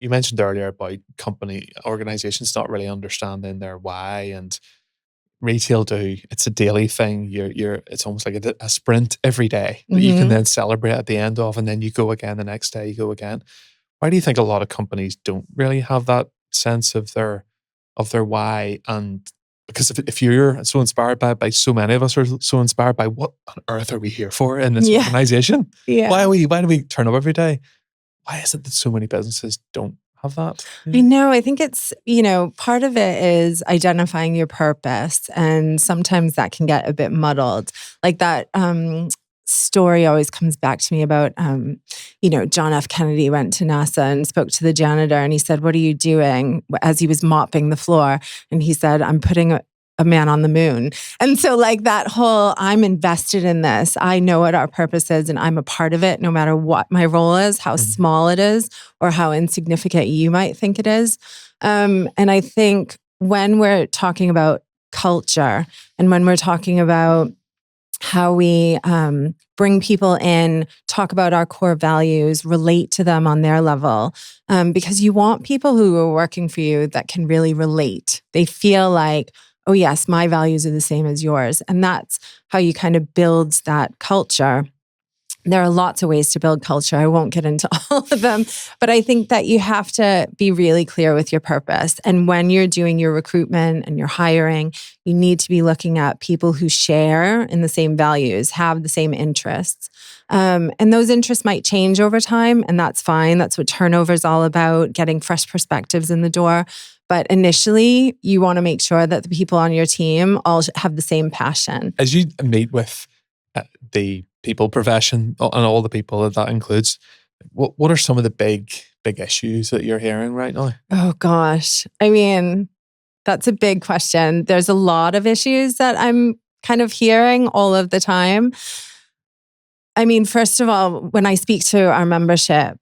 you mentioned earlier about company organizations not really understanding their why, and retail do. It's a daily thing. It's almost like a sprint every day that you can Mm-hmm. then celebrate at the end of, and then you go again the next day. You go again. Why do you think a lot of companies don't really have that sense of their why? And because if you're so inspired by so many of us are so inspired by, what on earth are we here for in this Yeah. organization? Yeah. Why do we turn up every day? Why is it that so many businesses don't have that? I know. I think it's, part of it is identifying your purpose. And sometimes that can get a bit muddled. Like that story always comes back to me about, John F. Kennedy went to NASA and spoke to the janitor and he said, "What are you doing?" as he was mopping the floor. And he said, "I'm putting a man on the moon." And so like that whole, I'm invested in this. I know what our purpose is and I'm a part of it no matter what my role is, how small it is, or how insignificant you might think it is. And I think when we're talking about culture and when we're talking about how we bring people in, talk about our core values, relate to them on their level, because you want people who are working for you that can really relate. They feel like, oh yes, my values are the same as yours. And that's how you kind of build that culture. There are lots of ways to build culture. I won't get into all of them, but I think that you have to be really clear with your purpose. And when you're doing your recruitment and you're hiring, you need to be looking at people who share in the same values, have the same interests. And those interests might change over time, and that's fine. That's what turnover is all about, getting fresh perspectives in the door. But initially, you want to make sure that the people on your team all have the same passion. As you meet with the people profession and all the people that includes, what are some of the big issues that you're hearing right now? Oh gosh. I mean, that's a big question. There's a lot of issues that I'm kind of hearing all of the time. I mean, first of all, when I speak to our membership,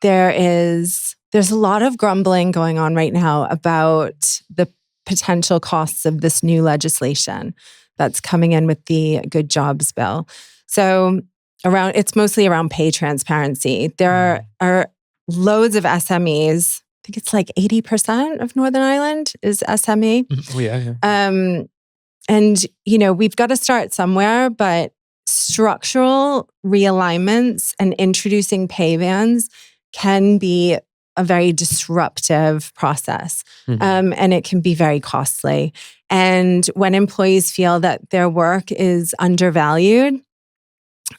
there's a lot of grumbling going on right now about the potential costs of this new legislation that's coming in with the Good Jobs bill. So it's mostly around pay transparency. There are loads of SMEs. I think it's like 80% of Northern Ireland is SME. Oh, yeah. And, we've got to start somewhere, but structural realignments and introducing pay bands can be a very disruptive process. And it can be very costly. And when employees feel that their work is undervalued,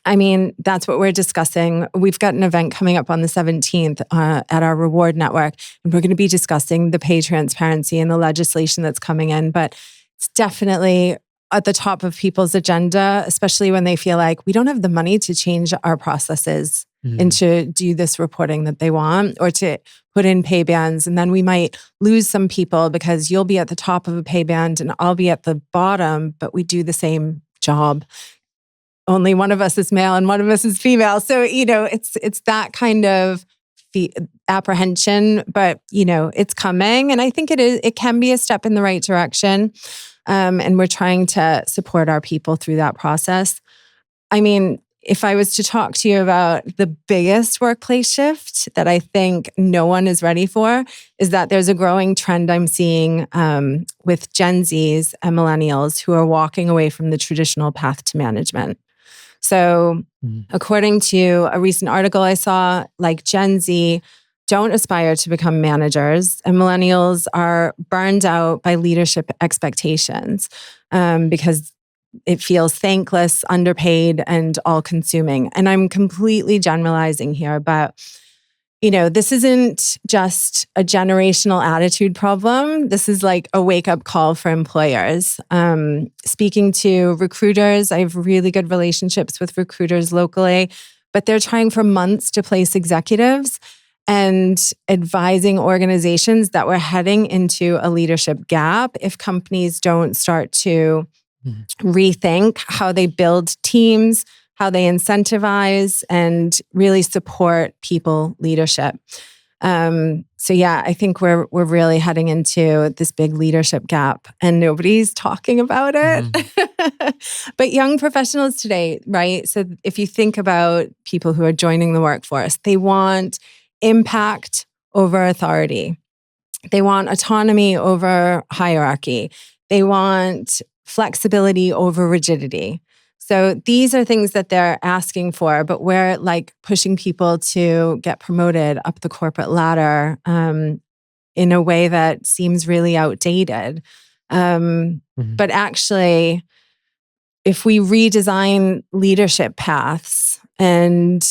I mean, that's what we're discussing. We've got an event coming up on the 17th at our reward network, and we're going to be discussing the pay transparency and the legislation that's coming in. But it's definitely at the top of people's agenda, especially when they feel like we don't have the money to change our processes and to do this reporting that they want, or to put in pay bands. And then we might lose some people because you'll be at the top of a pay band and I'll be at the bottom, but we do the same job. Only one of us is male and one of us is female. So, it's that kind of apprehension, but, it's coming. And I think it can be a step in the right direction. And we're trying to support our people through that process. I mean, if I was to talk to you about the biggest workplace shift that I think no one is ready for, is that there's a growing trend I'm seeing with Gen Zs and millennials who are walking away from the traditional path to management. So according to a recent article I saw, like Gen Z don't aspire to become managers, and millennials are burned out by leadership expectations because it feels thankless, underpaid, and all-consuming. And I'm completely generalizing here, but this isn't just a generational attitude problem. This is like a wake-up call for employers. Speaking to recruiters, I have really good relationships with recruiters locally, but they're trying for months to place executives and advising organizations that we're heading into a leadership gap if companies don't start to rethink how they build teams, how they incentivize, and really support people leadership. So yeah, I think we're really heading into this big leadership gap, and nobody's talking about it. But young professionals today, right? So if you think about people who are joining the workforce, they want impact over authority. They want autonomy over hierarchy. They want flexibility over rigidity. So these are things that they're asking for, but we're like pushing people to get promoted up the corporate ladder in a way that seems really outdated. But actually, if we redesign leadership paths and,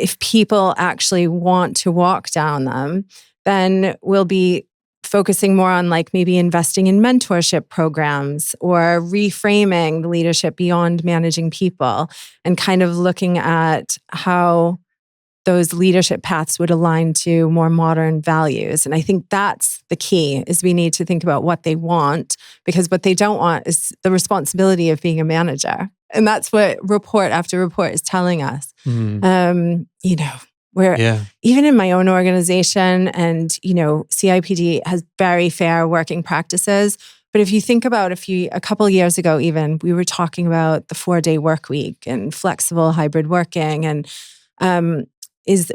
if people actually want to walk down them, then we'll be focusing more on like maybe investing in mentorship programs or reframing the leadership beyond managing people and kind of looking at how those leadership paths would align to more modern values. And I think that's the key, is we need to think about what they want, because what they don't want is the responsibility of being a manager. And that's what report after report is telling us. Where even in my own organization and, CIPD has very fair working practices. But if you think about a couple of years ago, even, we were talking about the 4-day work week and flexible hybrid working and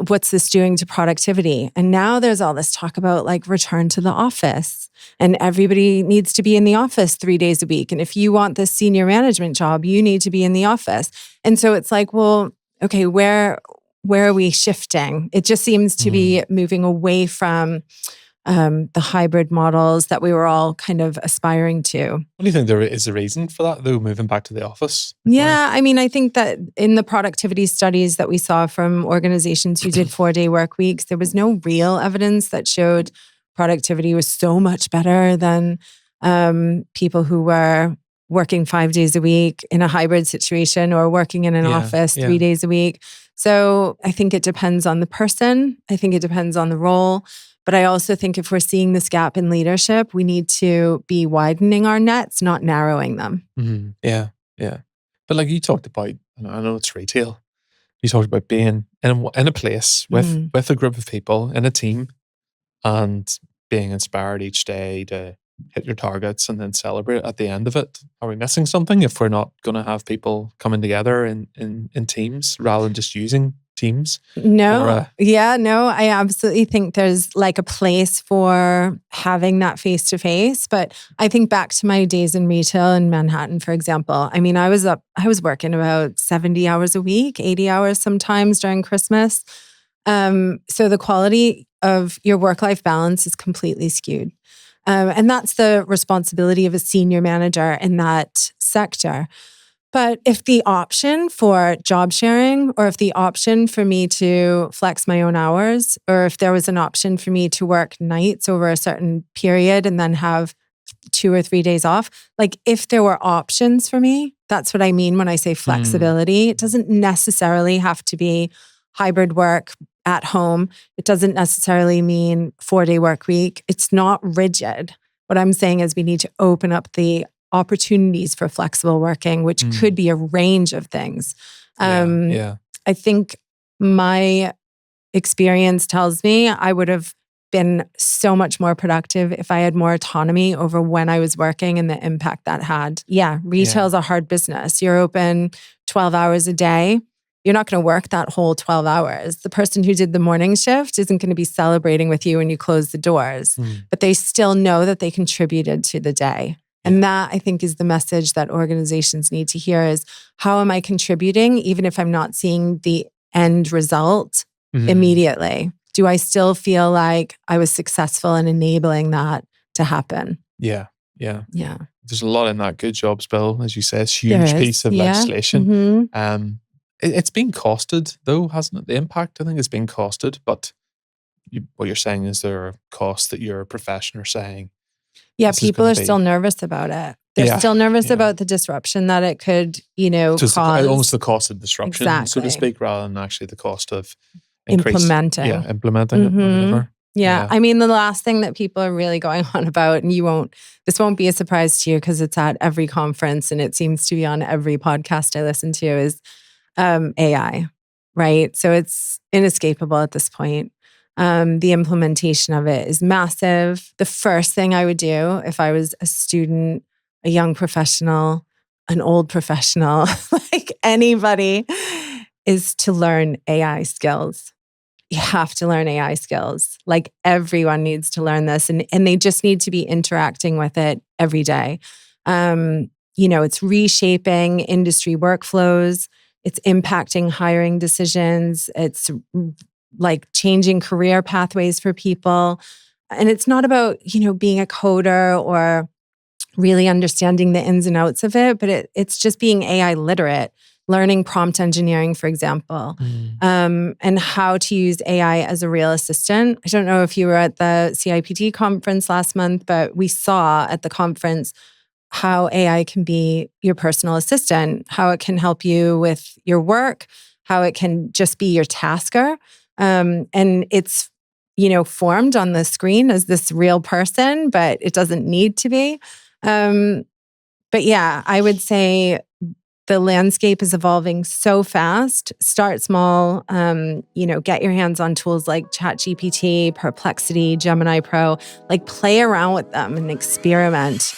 what's this doing to productivity? And now there's all this talk about like return to the office, and everybody needs to be in the office 3 days a week. And if you want this senior management job, you need to be in the office. And so it's like, well, okay, where are we shifting? It just seems to be moving away from the hybrid models that we were all kind of aspiring to. What do you think there is a reason for that, though, moving back to the office? Yeah, I mean, I think that in the productivity studies that we saw from organizations who did 4-day work weeks, there was no real evidence that showed productivity was so much better than people who were working 5 days a week in a hybrid situation or working in an office 3 days a week. So I think it depends on the person. I think it depends on the role. But I also think if we're seeing this gap in leadership, we need to be widening our nets, not narrowing them. Mm-hmm. Yeah. But like you talked about, and I know it's retail, you talked about being in a place with a group of people, in a team, and being inspired each day to hit your targets and then celebrate at the end of it. Are we missing something if we're not going to have people coming together in teams rather than just using teams? No. I absolutely think there's like a place for having that face-to-face. But I think back to my days in retail in Manhattan, for example. I mean, I was working about 70 hours a week, 80 hours sometimes during Christmas. So the quality of your work-life balance is completely skewed. And that's the responsibility of a senior manager in that sector. But if the option for job sharing, or if the option for me to flex my own hours, or if there was an option for me to work nights over a certain period and then have 2 or 3 days off, like if there were options for me, that's what I mean when I say flexibility. It doesn't necessarily have to be hybrid work at home. It doesn't necessarily mean 4-day work week. It's not rigid. What I'm saying is we need to open up the opportunities for flexible working, which could be a range of things. I think my experience tells me I would have been so much more productive if I had more autonomy over when I was working and the impact that had. Yeah, retail is a hard business. You're open 12 hours a day. You're not going to work that whole 12 hours. The person who did the morning shift isn't going to be celebrating with you when you close the doors, but they still know that they contributed to the day. And that, I think, is the message that organizations need to hear is, how am I contributing even if I'm not seeing the end result immediately? Do I still feel like I was successful in enabling that to happen? Yeah. There's a lot in that good jobs bill, as you say. It's a huge piece of legislation. It's been costed, though, hasn't it? The impact, I think, has been costed. But what you're saying is there are costs that your profession are saying. Yeah, people are still nervous about it. They're still nervous about the disruption that it could, cause. Almost the cost of disruption, so to speak, rather than actually the cost of implementing it or whatever. Yeah. I mean, the last thing that people are really going on about, and this won't be a surprise to you because it's at every conference and it seems to be on every podcast I listen to, is AI, right? So it's inescapable at this point. The implementation of it is massive. The first thing I would do if I was a student, a young professional, an old professional, like anybody, is to learn AI skills. you have to learn AI skills. Like everyone needs to learn this, and they just need to be interacting with it every day. It's reshaping industry workflows. It's impacting hiring decisions. It's like changing career pathways for people. And it's not about, being a coder or really understanding the ins and outs of it, but it's just being AI literate, learning prompt engineering, for example, and how to use AI as a real assistant. I don't know if you were at the CIPT conference last month, but we saw at the conference how AI can be your personal assistant, how it can help you with your work, how it can just be your tasker. And it's, formed on the screen as this real person, but it doesn't need to be. But yeah, I would say the landscape is evolving so fast. Start small, get your hands on tools like ChatGPT, Perplexity, Gemini Pro, like play around with them and experiment.